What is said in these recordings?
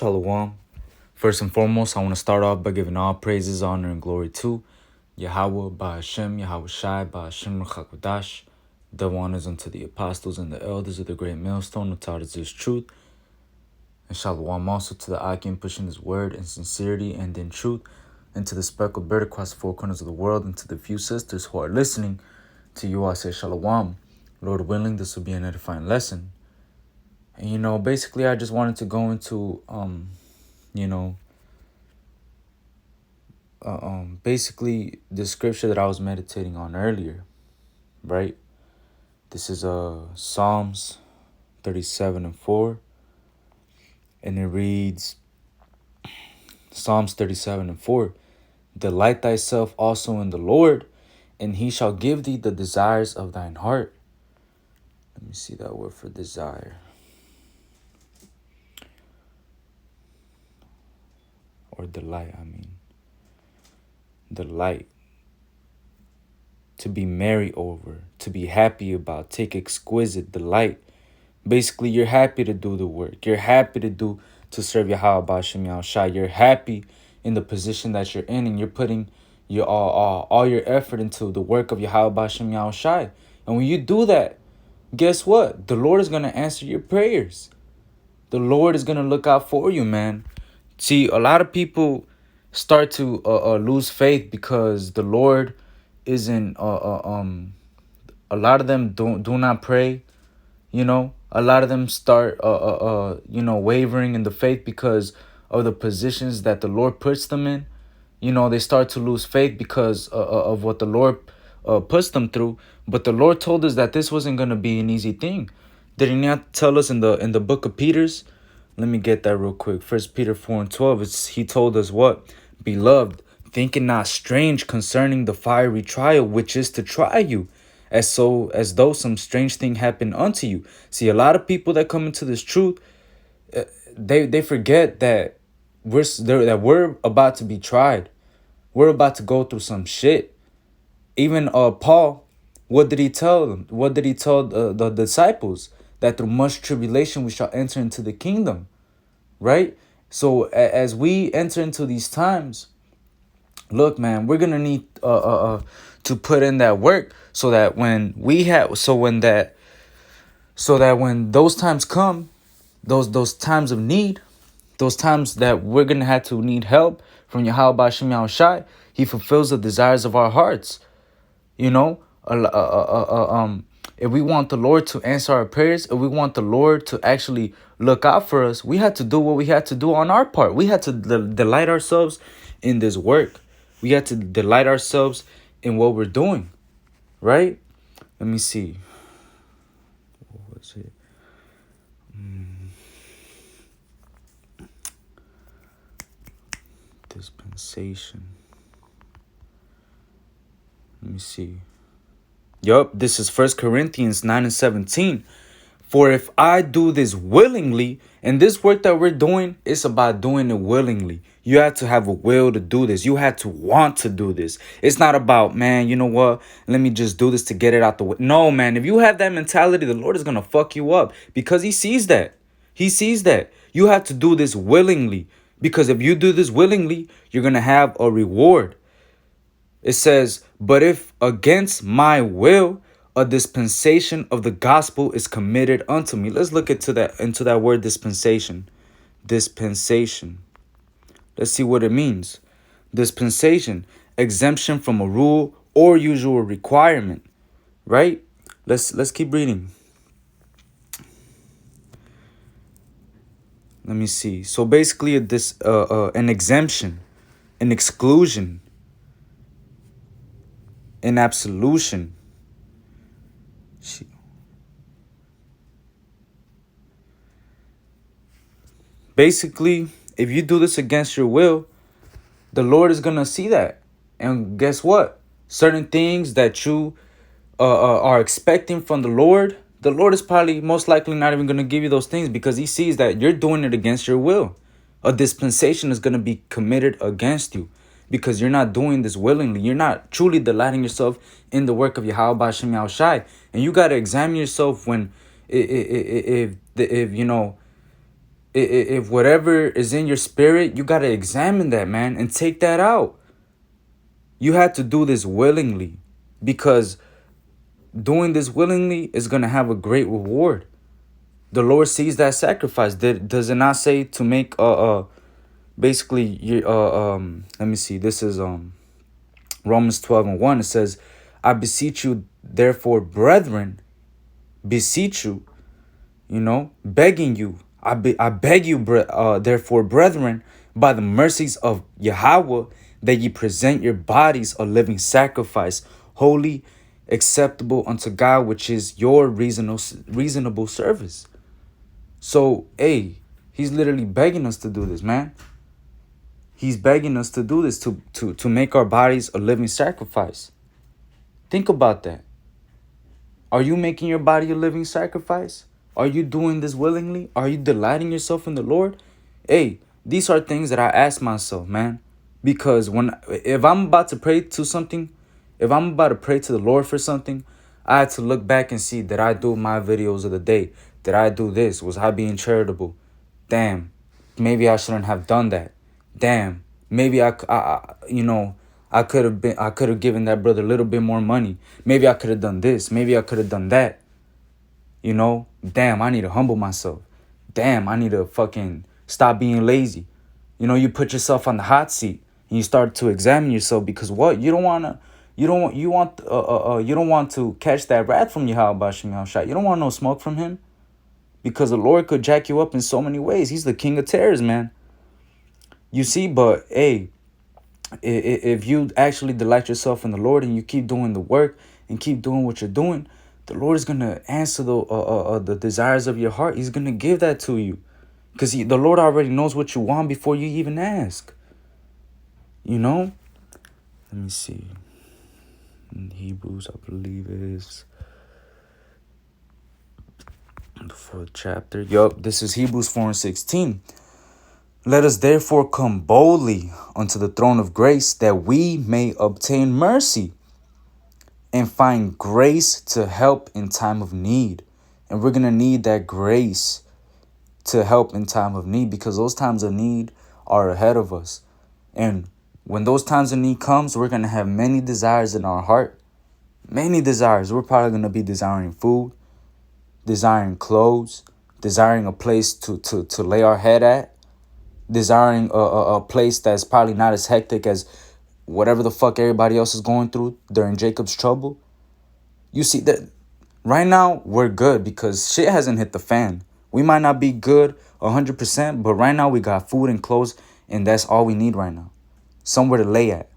Shalom. First and foremost, I want to start off by giving all praises, honor, and glory to Yahweh, Ba'ashem, Yahweh Shai, Ba'ashem, Ruchakodash. Double honors unto the apostles and the elders of the great millstone who taught us this truth. And Shalom also to the Akim pushing his word in sincerity and in truth, and to the speckled bird across the four corners of the world, and to the few sisters who are listening. To you I say Shalom. Lord willing, this will be an edifying lesson. And basically I just wanted to go into basically the scripture that I was meditating on earlier, right? This is Psalms 37:4, and it reads, Psalms 37:4, delight thyself also in the Lord, and he shall give thee the desires of thine heart. Let me see that word for desire. Or delight, Delight. To be merry over, to be happy about, take exquisite delight. Basically, you're happy to do the work. You're happy to serve Yahweh B'Shem Yahushai. You're happy in the position that you're in, and you're putting your all your effort into the work of Yahweh B'Shem Yahushai. And when you do that, guess what? The Lord is going to answer your prayers. The Lord is going to look out for you, man. See, a lot of people start to lose faith because the Lord isn't. A lot of them do not pray. A lot of them start wavering in the faith because of the positions that the Lord puts them in. They start to lose faith because of what the Lord puts them through. But the Lord told us that this wasn't going to be an easy thing. Did he not tell us in the book of Peter's? Let me get that real quick. 1 Peter 4:12. He told us what? Beloved, think it not strange concerning the fiery trial which is to try you, as though some strange thing happened unto you. See, a lot of people that come into this truth, they forget that we're about to be tried. We're about to go through some shit. Even Paul, what did he tell them? What did he tell the disciples? That through much tribulation we shall enter into the kingdom, right? So as we enter into these times, look, man, we're gonna need to put in that work so that when those times come, those times of need, those times that we're gonna have to need help from Yahweh B'Shem Yahushai, he fulfills the desires of our hearts. If we want the Lord to answer our prayers, if we want the Lord to actually look out for us, we had to do what we had to do on our part. We had to delight ourselves in this work. We had to delight ourselves in what we're doing, right? Let me see. What was it? Dispensation. Let me see. Yup, this is 1 Corinthians 9:17. For if I do this willingly, and this work that we're doing, it's about doing it willingly. You have to have a will to do this. You have to want to do this. It's not about, man, you know what? Let me just do this to get it out the way. No, man, if you have that mentality, the Lord is going to fuck you up because he sees that. He sees that. You have to do this willingly because if you do this willingly, you're going to have a reward. It says, but if against my will, a dispensation of the gospel is committed unto me. Let's look into that word dispensation. Dispensation. Let's see what it means. Dispensation, exemption from a rule or usual requirement, right? Let's keep reading. Let me see. So basically, an exemption, an exclusion, an absolution. Basically, if you do this against your will, the Lord is going to see that. And guess what? Certain things that you are expecting from the Lord is probably most likely not even going to give you those things because he sees that you're doing it against your will. A dispensation is going to be committed against you because you're not doing this willingly. You're not truly delighting yourself in the work of Yahweh B'Shem Yahushai. And you got to examine yourself when, if If whatever is in your spirit, you got to examine that, man, and take that out. You had to do this willingly, because doing this willingly is going to have a great reward. The Lord sees that sacrifice. Does it not say to make basically you let me see. This is Romans 12:1. It says, I beseech you, therefore, brethren, beseech you, begging you. I beg you, therefore, brethren, by the mercies of Yahweh, that ye present your bodies a living sacrifice, holy, acceptable unto God, which is your reasonable service. So, hey, he's literally begging us to do this, man. He's begging us to do this, to make our bodies a living sacrifice. Think about that. Are you making your body a living sacrifice? Are you doing this willingly? Are you delighting yourself in the Lord? Hey, these are things that I ask myself, man. Because if I'm about to pray to something, if I'm about to pray to the Lord for something, I had to look back and see, did I do my videos of the day? Did I do this? Was I being charitable? Damn, maybe I shouldn't have done that. Damn, maybe I could have given that brother a little bit more money. Maybe I could have done this. Maybe I could have done that. Damn, I need to humble myself. Damn, I need to fucking stop being lazy. You put yourself on the hot seat and you start to examine yourself, because what? You don't want to catch that wrath from Yahweh Shem Shai. You don't want no smoke from him, because the Lord could jack you up in so many ways. He's the king of terrors, man. You see, but hey, if you actually delight yourself in the Lord and you keep doing the work and keep doing what you're doing, the Lord is gonna answer the desires of your heart. He's gonna give that to you, because the Lord already knows what you want before you even ask. Let me see. In Hebrews, I believe it is the 4th chapter. Yup, this is Hebrews 4:16. Let us therefore come boldly unto the throne of grace, that we may obtain mercy and find grace to help in time of need. And we're going to need that grace to help in time of need, because those times of need are ahead of us. And when those times of need comes, we're going to have many desires in our heart. Many desires. We're probably going to be desiring food, desiring clothes, desiring a place to lay our head at, desiring a place that's probably not as hectic as whatever the fuck everybody else is going through during Jacob's trouble. You see that right now we're good because shit hasn't hit the fan. We might not be good 100%, but right now we got food and clothes, and that's all we need right now. Somewhere to lay at.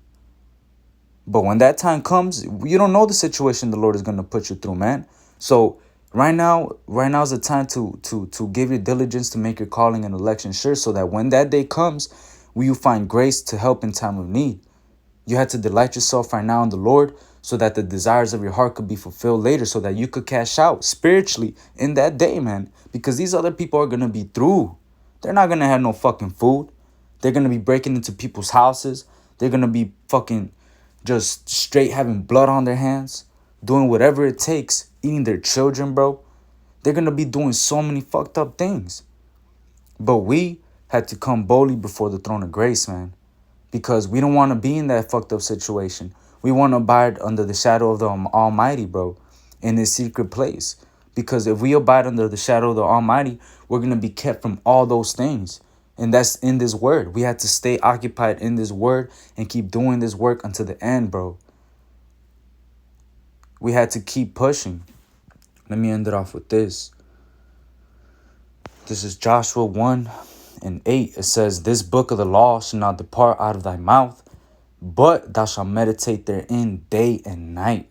But when that time comes, you don't know the situation the Lord is going to put you through, man. So right now is the time to give your diligence to make your calling and election sure, so that when that day comes, will you find grace to help in time of need. You had to delight yourself right now in the Lord, so that the desires of your heart could be fulfilled later, so that you could cash out spiritually in that day, man. Because these other people are going to be through. They're not going to have no fucking food. They're going to be breaking into people's houses. They're going to be fucking just straight having blood on their hands, doing whatever it takes, eating their children, bro. They're going to be doing so many fucked up things. But we had to come boldly before the throne of grace, man, because we don't want to be in that fucked up situation. We want to abide under the shadow of the Almighty, bro, in this secret place. Because if we abide under the shadow of the Almighty, we're going to be kept from all those things. And that's in this word. We had to stay occupied in this word and keep doing this work until the end, bro. We had to keep pushing. Let me end it off with this. This is Joshua 1:8. It says, this book of the law shall not depart out of thy mouth, but thou shalt meditate therein day and night,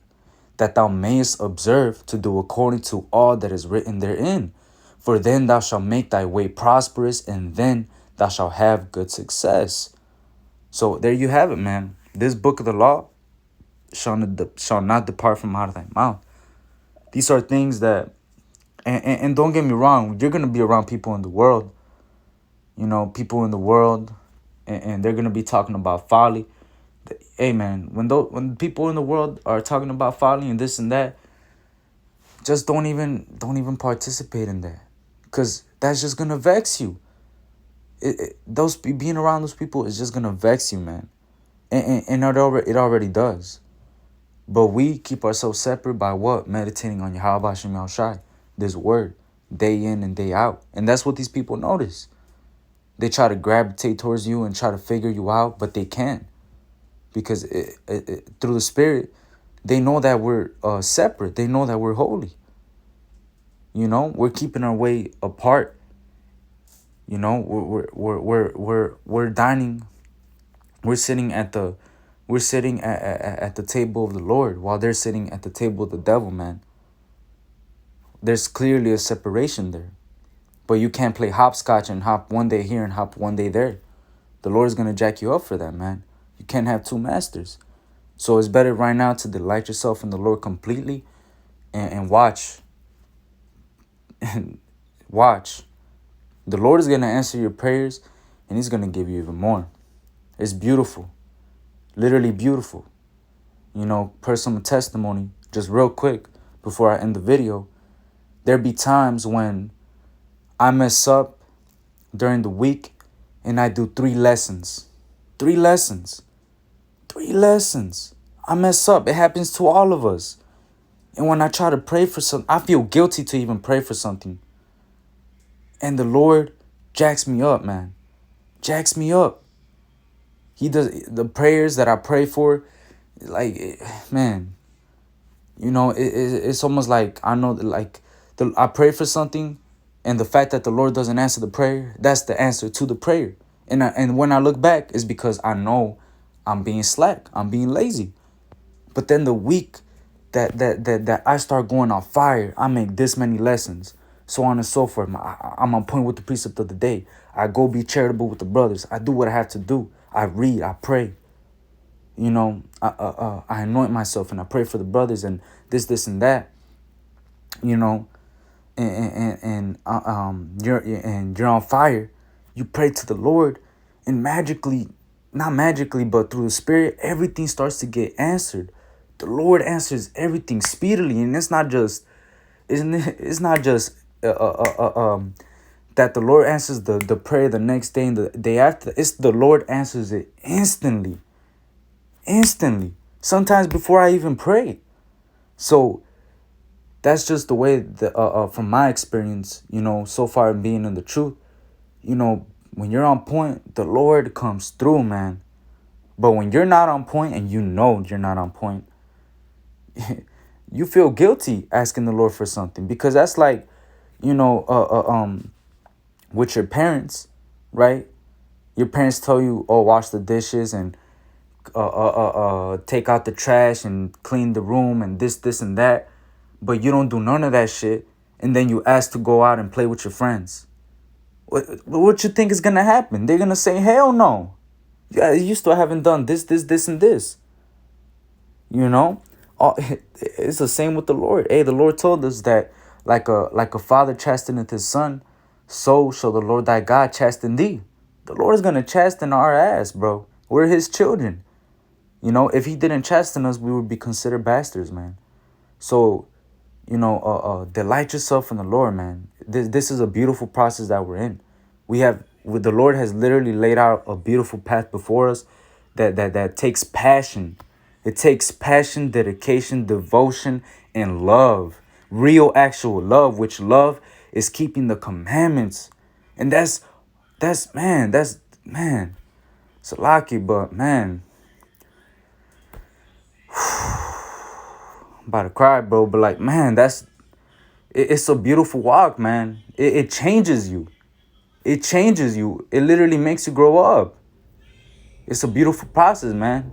that thou mayest observe to do according to all that is written therein. For then thou shalt make thy way prosperous, and then thou shalt have good success. So there you have it, man. This book of the law shall not depart from out of thy mouth. These are things that, and don't get me wrong, you're going to be around people in the world, people in the world, and they're going to be talking about folly. Hey, man, when people in the world are talking about folly and this and that, just don't even participate in that, because that's just going to vex you. Being around those people is just gonna vex you, man. And it already does. But we keep ourselves separate by what? Meditating on Yahweh Shem Shai, this word, day in and day out. And that's what these people notice. They try to gravitate towards you and try to figure you out, but they can't. Because through the Spirit, they know that we're separate. They know that we're holy. You know, we're keeping our way apart. You know, we're dining. We're sitting at the table of the Lord while they're sitting at the table of the devil, man. There's clearly a separation there. But you can't play hopscotch and hop one day here and hop one day there. The Lord's going to jack you up for that, man. You can't have two masters. So it's better right now to delight yourself in the Lord completely and watch. And watch. The Lord is going to answer your prayers and he's going to give you even more. It's beautiful. Literally beautiful. You know, personal testimony, just real quick before I end the video. There be times when I mess up during the week and I do 3 lessons. 3 lessons. 3 lessons. I mess up. It happens to all of us. And when I try to pray for something, I feel guilty to even pray for something. And the Lord jacks me up, man. Jacks me up. He does the prayers that I pray for, like, man, you know, it's almost like I know, like, I pray for something, and the fact that the Lord doesn't answer the prayer, that's the answer to the prayer. And when I look back, it's because I know I'm being slack, I'm being lazy. But then the week that I start going on fire, I make this many lessons, so on and so forth. I'm on point with the precept of the day. I go be charitable with the brothers. I do what I have to do. I read, I pray. You know, I anoint myself and I pray for the brothers and this and that. You know, and you're on fire. You pray to the Lord, and magically, not magically, but through the Spirit, everything starts to get answered. The Lord answers everything speedily, and it's not just, it's not just that the Lord answers the prayer the next day and the day after. It's the Lord answers it instantly. Instantly. Sometimes before I even pray. So that's just the way from my experience, you know, so far being in the truth, you know, when you're on point, the Lord comes through, man. But when you're not on point and you know you're not on point, you feel guilty asking the Lord for something, because that's like, you know, with your parents, right? Your parents tell you, oh, wash the dishes and take out the trash and clean the room and this and that, but you don't do none of that shit, and then you ask to go out and play with your friends. What you think is gonna happen? They're gonna say, hell no. Yeah, you still haven't done this, and this. You know? It's the same with the Lord. Hey, the Lord told us that like a father chasteneth his son, so shall the Lord thy God chasten thee. The Lord is gonna chasten our ass, bro. We're his children. You know, if he didn't chasten us, we would be considered bastards, man. So, you know, delight yourself in the Lord, man. This is a beautiful process that we're in. The Lord has literally laid out a beautiful path before us that takes passion. It takes passion, dedication, devotion, and love. Real, actual love, which love is keeping the commandments. And that's man. It's a lucky, but man. I'm about to cry, bro. But like, man, it's a beautiful walk, man. It changes you. It changes you. It literally makes you grow up. It's a beautiful process, man.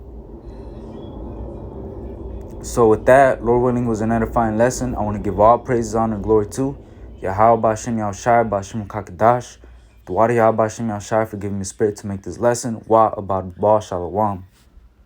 So with that, Lord willing, was an edifying lesson. I want to give all praises, honor, and glory to Yahweh Bashem Yahushai Bashem Kakadash. The water Yahweh Bashem Yahushai for giving me spirit to make this lesson. Wa about Baal Shalom.